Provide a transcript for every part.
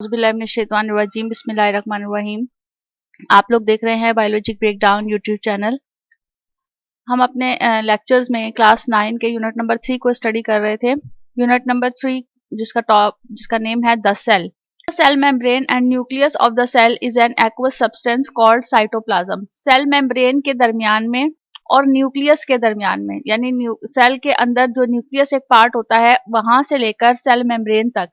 बिस्मिल्लाहिर्रहमानिर्रहीम बिस्मिल्लाहिर्रहमानिर्रहीम। आप लोग देख रहे हैं बायोलॉजी ब्रेकडाउन यूट्यूब चैनल। हम अपने लेक्चर्स में क्लास 9 के यूनिट नंबर 3 को स्टडी कर रहे थे। यूनिट नंबर 3 जिसका नेम है the cell. Cell membrane and nucleus of the cell is an aqueous substance called cytoplasm. Cell membrane के दरमियान में और न्यूक्लियस के दरमियान में, यानी सेल के अंदर जो न्यूक्लियस एक पार्ट होता है वहां से लेकर सेल मेम्ब्रेन तक,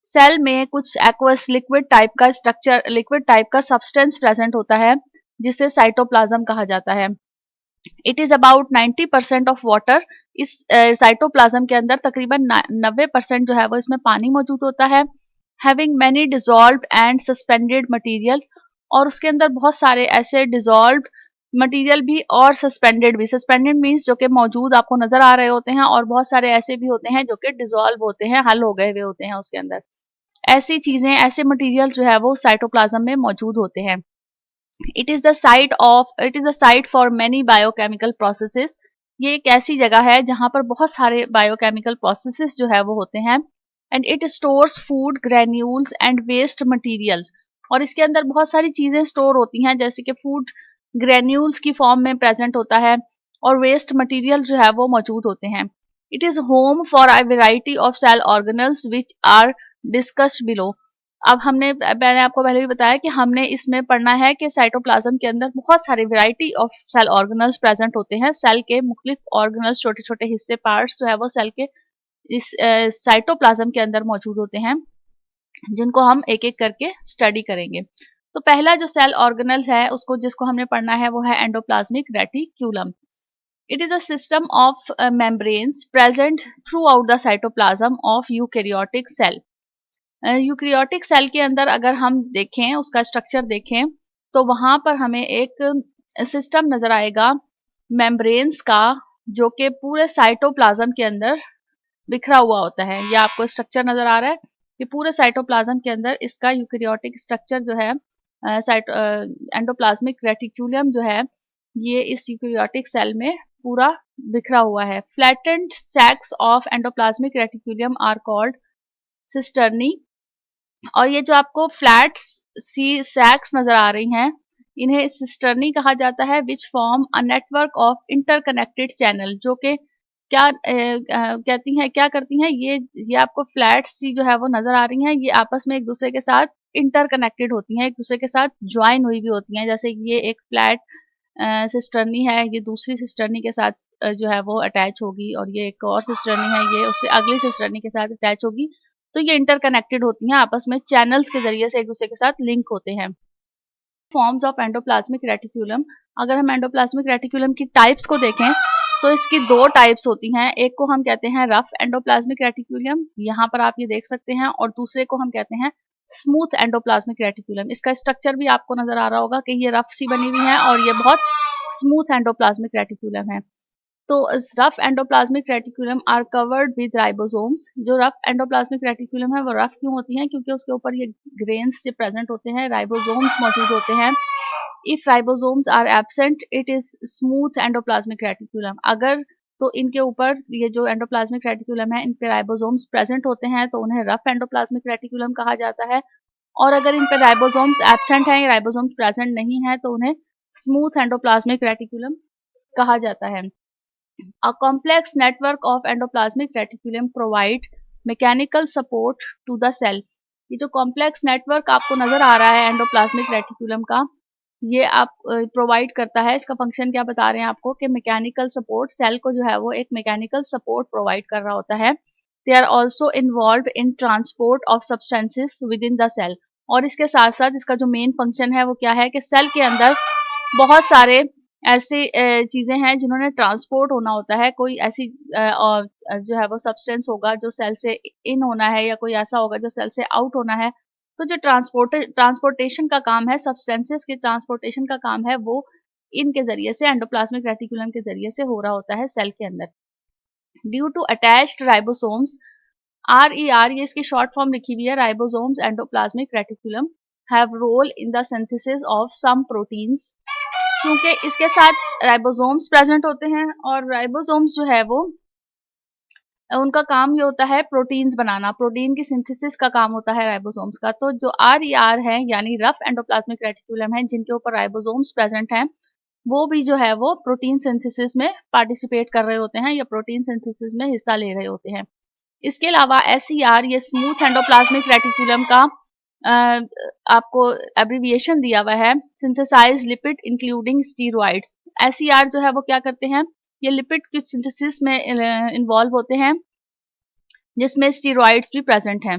सेल में कुछ एक्वस लिक्विड टाइप का स्ट्रक्चर, लिक्विड टाइप का सब्सटेंस प्रेजेंट होता है जिसे साइटोप्लाज्म कहा जाता है। It is about 90% of water. इस साइटोप्लाज्म के अंदर तकरीबन 90% जो है वो इसमें पानी मौजूद होता है। Having many dissolved and suspended material, और उसके अंदर बहुत सारे ऐसे डिजॉल्व्ड मटेरियल भी और सस्पेंडेड भी। सस्पेंडेड मीन्स जो कि मौजूद आपको नजर आ रहे होते हैं, और बहुत सारे ऐसे भी होते हैं जो कि डिजॉल्व होते हैं, हल हो गए हुए होते हैं उसके अंदर। ऐसी चीजें, ऐसे मटेरियल जो है वो साइटोप्लाज्म में मौजूद होते हैं। It is the site for many biochemical processes. ये एक ऐसी जगह है जहां पर बहुत सारे बायोकेमिकल प्रोसेसेस जो है वो होते हैं। And it stores food granules and waste materials, और इसके अंदर बहुत सारी चीजें स्टोर होती हैं, जैसे कि फूड ग्रेन्यूल्स की फॉर्म में प्रेजेंट होता है और वेस्ट मटेरियल जो है वो मौजूद होते हैं। It is home for a variety of cell organelles which are discussed below. अब मैंने आपको पहले भी बताया कि हमने इसमें पढ़ना है कि साइटोप्लाज्म के अंदर बहुत सारी variety of cell organelles present होते हैं। सेल के मुख्तलिफ ऑर्गेनल्स, छोटे छोटे हिस्से, पार्ट्स जो है वो सेल के इस साइटोप्लाज्म के अंदर मौजूद होते हैं, जिनको हम एक एक करके स्टडी करेंगे। तो पहला जो सेल ऑर्गेनल है उसको जिसको हमने पढ़ना है वो है endoplasmic reticulum. It is a system of membranes present throughout the cytoplasm of eukaryotic cell. Eukaryotic cell के अंदर अगर हम देखें, उसका स्ट्रक्चर देखें, तो वहां पर हमें एक सिस्टम नजर आएगा मेम्ब्रेन्स का, जो कि पूरे साइटोप्लाज्म के अंदर बिखरा हुआ होता है। ये आपको स्ट्रक्चर नजर आ रहा है कि पूरे साइटोप्लाज्म के अंदर इसका यूकैरियोटिक स्ट्रक्चर जो है, एंडोप्लाज्मिक रेटिक्यूलम जो है, ये इस यूकैरियोटिक सेल में पूरा बिखरा हुआ है। Flattened sacs of endoplasmic reticulum are called cisternae. और ये जो आपको फ्लैट सी सैक्स नजर आ रही हैं, इन्हें सिस्टर्नी कहा जाता है, which form a network of interconnected channel. जो कि क्या करती हैं ये आपको फ्लैट सी जो है वो नजर आ रही हैं, ये आपस में एक दूसरे के साथ इंटरकनेक्टेड होती हैं, एक दूसरे के साथ ज्वाइन हुई भी होती हैं। जैसे ये एक फ्लैट सिस्टर्नी है, ये दूसरी सिस्टर्नी के साथ जो है वो अटैच होगी, और ये एक और सिस्टर्नी है, ये उससे अगली सिस्टर्नी के साथ अटैच होगी। तो ये इंटरकनेक्टेड होती हैं, आपस में चैनल्स के जरिए से एक दूसरे के साथ लिंक होते हैं। Forms of endoplasmic reticulum. अगर हम एंडोप्लाज्मिक रेटिक्यूलम की टाइप्स को देखें तो इसकी दो टाइप्स होती हैं। एक को हम कहते हैं रफ एंडोप्लाज्मिक रेटिक्यूलम, यहाँ पर आप ये देख सकते हैं, और दूसरे को हम कहते हैं स्मूथ एंडोप्लाज्मिक रेटिक्यूलम। इसका स्ट्रक्चर भी आपको नजर आ रहा होगा कि ये रफ सी बनी हुई है और ये बहुत स्मूथ एंडोप्लाज्मिक रेटिक्यूलम है। तो rough endoplasmic reticulum are covered with ribosomes. जो रफ एंडोप्लाज्मिक रेटिक्यूलम है वो रफ क्यों होती हैं? क्योंकि उसके ऊपर ये ग्रेन्स से प्रेजेंट होते हैं, राइबोसोम्स मौजूद होते हैं। If ribosomes are absent it is smooth endoplasmic reticulum. अगर तो इनके ऊपर ये जो एंडोप्लाज्मिक रेटिक्यूलम है, इन पे राइबोसोम्स प्रेजेंट होते हैं तो उन्हें रफ एंडोप्लाज्मिक रेटिक्यूलम कहा जाता है। और अगर इन पे राइबोसोम्स एब्सेंट हैं, राइबोसोम्स प्रेजेंट नहीं है, तो उन्हें स्मूथ एंडोप्लाज्मिक रेटिक्यूलम कहा जाता है। A complex network of endoplasmic reticulum provide mechanical support to the cell। ये जो कॉम्प्लेक्स नेटवर्क आपको नजर आ रहा है एंडोप्लाज्मिक रेटिकुलम का, ये आप प्रोवाइड करता है। इसका फंक्शन क्या बता रहे हैं आपको कि मैकेनिकल सपोर्ट, सेल को जो है वो एक मैकेनिकल सपोर्ट प्रोवाइड कर रहा होता है। They are also involve in transport of substances within the cell. और इसके साथ साथ इसका जो मेन फंक्शन है वो क्या है कि सेल के अंदर बहुत सारे ऐसी चीजें हैं जिन्होंने ट्रांसपोर्ट होना होता है। कोई ऐसी और जो है वो सब्सटेंस होगा जो सेल से इन होना है, या कोई ऐसा होगा जो सेल से आउट होना है। तो जो ट्रांसपोर्टेशन का काम है, सब्सटेंसेस के ट्रांसपोर्टेशन का काम है, वो इनके जरिए से, एंडोप्लाज्मिक रेटिकुलम के जरिए से हो रहा होता है सेल के अंदर। Due to attached ribosomes, RER ये इसकी शॉर्ट फॉर्म लिखी हुई है, ribosomes endoplasmic reticulum have role in the synthesis of some proteins. क्योंकि इसके साथ राइबोसोम्स प्रेजेंट होते हैं, और राइबोसोम्स जो है वो उनका काम ये होता है प्रोटीन्स बनाना, प्रोटीन की सिंथेसिस का काम होता है राइबोसोम्स का। तो जो RER है यानी रफ एंडोप्लाज्मिक रेटिकुलम है, जिनके ऊपर राइबोसोम्स प्रेजेंट हैं, वो भी जो है वो प्रोटीन सिंथेसिस में पार्टिसिपेट कर रहे होते हैं या प्रोटीन सिंथेसिस में हिस्सा ले रहे होते हैं। इसके अलावा SER ये स्मूथ एंडोप्लाज्मिक रेटिकुलम का आपको एब्रिविएशन दिया हुआ है, synthesize lipid including steroids. SER जो है वो क्या करते हैं, ये लिपिड की सिंथेसिस में इन्वॉल्व होते हैं, जिसमें स्टीरॉइड्स भी प्रेजेंट हैं।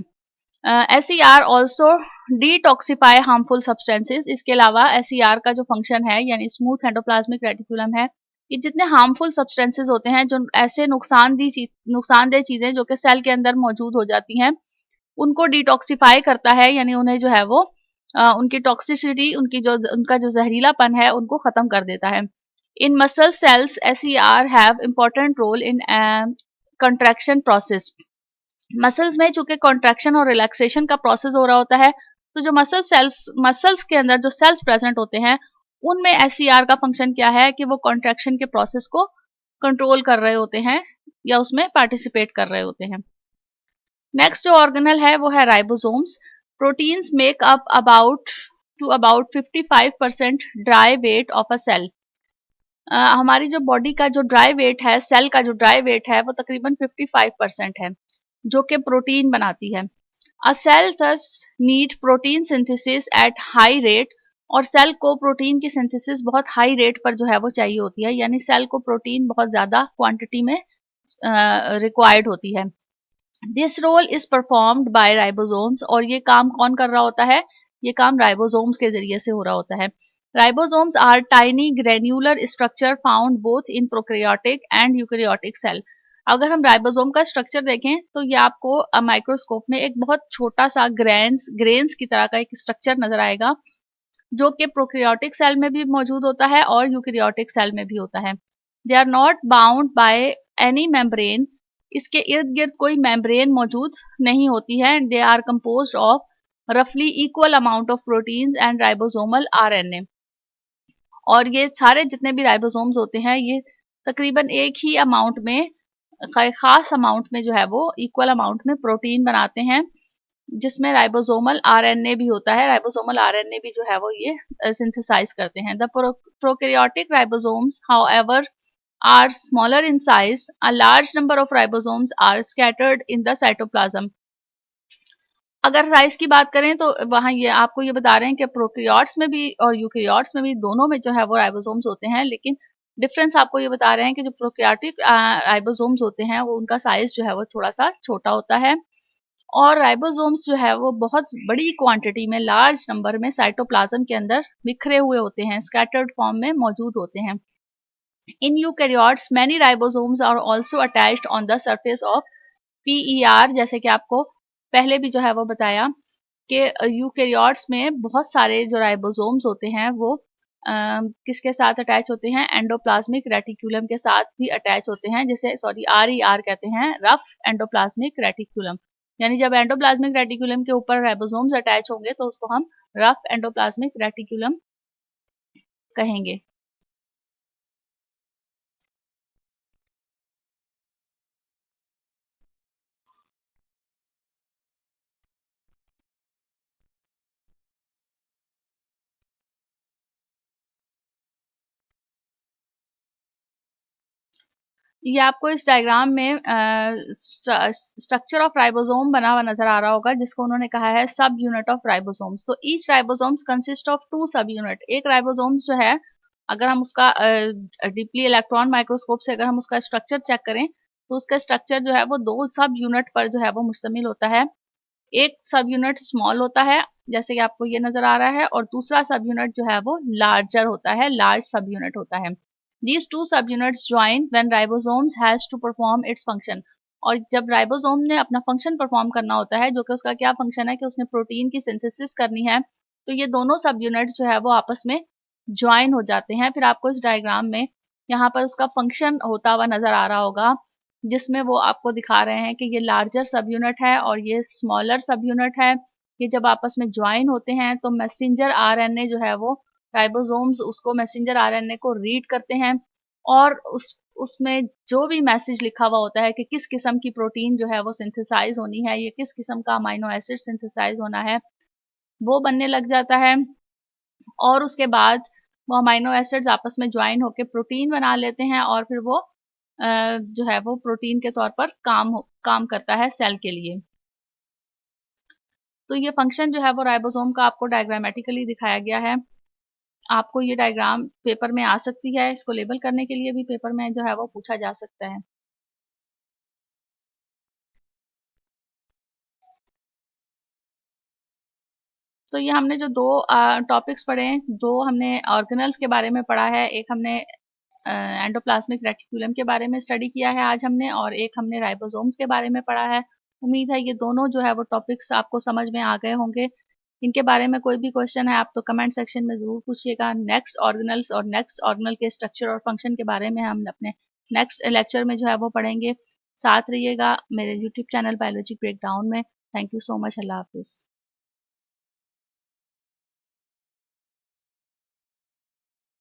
SER also detoxify harmful substances. इसके अलावा SER का जो फंक्शन है यानी स्मूथ एंडोप्लाज्मिक रेटिकुलम है, ये जितने हार्मफुल सब्सटेंसेज होते हैं, जो ऐसे नुकसानदेह चीजें जो कि सेल के अंदर मौजूद हो जाती हैं, उनको डिटॉक्सिफाई करता है, यानी उन्हें जो है वो उनकी टॉक्सिसिटी, उनका जो जहरीलापन है, उनको खत्म कर देता है। In muscle cells SER have important role in contraction process. Muscles में चूंकि कॉन्ट्रैक्शन और रिलैक्सेशन का प्रोसेस हो रहा होता है, तो जो मसल्स के अंदर जो सेल्स प्रेजेंट होते हैं, उनमें SER का फंक्शन क्या है कि वो कॉन्ट्रैक्शन के प्रोसेस को कंट्रोल कर रहे होते हैं या उसमें पार्टिसिपेट कर रहे होते हैं। नेक्स्ट जो ऑर्गेनल है वो है ribosomes. Proteins make up about 55% dry weight of a cell. हमारी जो बॉडी का जो ड्राई वेट है, सेल का जो ड्राई वेट है, वो तकरीबन 55% है, जो कि प्रोटीन बनाती है। A cell thus need protein synthesis at high rate, और सेल को प्रोटीन की सिंथेसिस बहुत हाई रेट पर जो है वो चाहिए होती है, यानी सेल को प्रोटीन बहुत ज़्यादा क्वांटिटी में रिक्वायर्ड होती है। This role is performed by ribosomes, और ये काम कौन कर रहा होता है, ये काम राइबोसोम्स के जरिए से हो रहा होता है। Ribosomes are tiny granular structure found both in prokaryotic and eukaryotic cell. अगर हम राइबोसोम का स्ट्रक्चर देखें तो ये आपको माइक्रोस्कोप में एक बहुत छोटा सा ग्रेन्स की तरह का एक स्ट्रक्चर नजर आएगा, जो कि प्रोकैरियोटिक सेल में भी मौजूद होता है और यूकैरियोटिक सेल में भी होता है। They are not bound by any membrane, इसके इर्द गिर्द कोई मेम्ब्रेन मौजूद नहीं होती है। दे आर कंपोज्ड ऑफ रफली equal amount of proteins and ribosomal RNA, और ये सारे जितने भी राइबोसोम्स होते हैं, ये तकरीबन एक ही अमाउंट में, खास अमाउंट में जो है वो इक्वल अमाउंट में प्रोटीन बनाते हैं, जिसमें राइबोसोमल RNA भी होता है। राइबोसोमल RNA भी जो है वो ये सिंथेसाइज करते हैं। The prokaryotic ribosomes however are smaller in size. A large number of ribosomes are scattered in the cytoplasm. अगर साइज की बात करें तो वहाँ ये आपको ये बता रहे हैं कि प्रोकैरियोट्स में भी और यूकैरियोट्स में भी, दोनों में जो है वो राइबोसोम्स होते हैं, लेकिन डिफरेंस आपको ये बता रहे हैं कि जो प्रोकैरियोटिक राइबोसोम्स होते हैं वो उनका साइज जो है वो थोड़ा सा छोटा होता है, और राइबोसोम्स जो है वो बहुत बड़ी क्वांटिटी में, लार्ज नंबर में साइटोप्लाज्म के अंदर बिखरे हुए होते हैं, स्कैटर्ड फॉर्म में मौजूद होते हैं। In eukaryotes, many ribosomes are also attached on the surface of PER, जैसे कि आपको पहले भी जो है वो बताया कि यूकैरियोट्स में बहुत सारे जो राइबोसोम्स होते हैं वो किसके साथ अटैच होते हैं, एंडोप्लाज्मिक रेटिकुलम के साथ भी अटैच होते हैं, जिसे RER कहते हैं, रफ एंडोप्लाज्मिक रेटिकुलम। यानी जब एंडोप्लाज्मिक रेटिकुलम के ऊपर राइबोसोम्स अटैच होंगे तो उसको हम रफ एंडोप्लाज्मिक रेटिकुलम कहेंगे। ये आपको इस डायग्राम में स्ट्रक्चर ऑफ राइबोसोम बना हुआ नजर आ रहा होगा, जिसको उन्होंने कहा है सब यूनिट ऑफ राइबोसोम्स। तो ईच राइबोसोम्स कंसिस्ट ऑफ 2 सब यूनिट। एक राइबोसोम्स जो है, अगर हम उसका डीपली इलेक्ट्रॉन माइक्रोस्कोप से अगर हम उसका स्ट्रक्चर चेक करें, तो उसका स्ट्रक्चर जो है वो 2 सब यूनिट पर जो है वो मुश्तमिल होता है। एक सब यूनिट स्मॉल होता है, जैसे कि आपको ये नजर आ रहा है, और दूसरा सब यूनिट जो है वो लार्जर होता है, लार्ज सब यूनिट होता है। These two subunits join when ribosomes has to perform its function. और जब राइबोसोम ने अपना फंक्शन परफॉर्म करना होता है, जो कि उसका क्या फंक्शन है कि उसने प्रोटीन की सिंथेसिस करनी है, तो ये दोनों सब यूनिट्स जो है वो आपस में ज्वाइन हो जाते हैं। फिर आपको इस डायग्राम में यहाँ पर उसका फंक्शन होता हुआ नजर आ रहा होगा, जिसमें वो आपको दिखा रहे हैं कि ये लार्जर सब यूनिट है और ये स्मॉलर सब यूनिट है। ये जब आपस में ज्वाइन होते हैं तो मैसेंजर RNA जो है वो, राइबोसोम्स उसको मैसेंजर RNA को रीड करते हैं, और उसमें जो भी मैसेज लिखा हुआ होता है कि किस किस्म की प्रोटीन जो है वो सिंथेसाइज होनी है, ये किस किस्म का अमाइनो एसिड सिंथेसाइज होना है, वो बनने लग जाता है। और उसके बाद वो अमाइनो एसिड्स आपस में ज्वाइन होकर प्रोटीन बना लेते हैं और फिर वो जो है वो प्रोटीन के तौर पर काम करता है सेल के लिए। तो ये फंक्शन जो है वो राइबोसोम का आपको डायग्रामेटिकली दिखाया गया है। आपको ये डायग्राम पेपर में आ सकती है, इसको लेबल करने के लिए भी पेपर में जो है वो पूछा जा सकता है। तो ये हमने जो दो टॉपिक्स पढ़े हैं, दो हमने ऑर्गेनल्स के बारे में पढ़ा है, एक हमने एंडोप्लाज्मिक रेटिकुलम के बारे में स्टडी किया है आज हमने, और एक हमने राइबोसोम्स के बारे में पढ़ा है। उम्मीद है ये दोनों जो है वो टॉपिक्स आपको समझ में आ गए होंगे। इनके बारे में कोई भी क्वेश्चन है आप तो कमेंट सेक्शन में ज़रूर पूछिएगा। नेक्स्ट ऑर्गेनल्स और नेक्स्ट ऑर्गेनल के स्ट्रक्चर और फंक्शन के बारे में हम अपने नेक्स्ट लेक्चर में जो है वो पढ़ेंगे। साथ रहिएगा मेरे यूट्यूब चैनल बायोलॉजी ब्रेकडाउन में। Thank you so much. अल्लाह हाफिज़।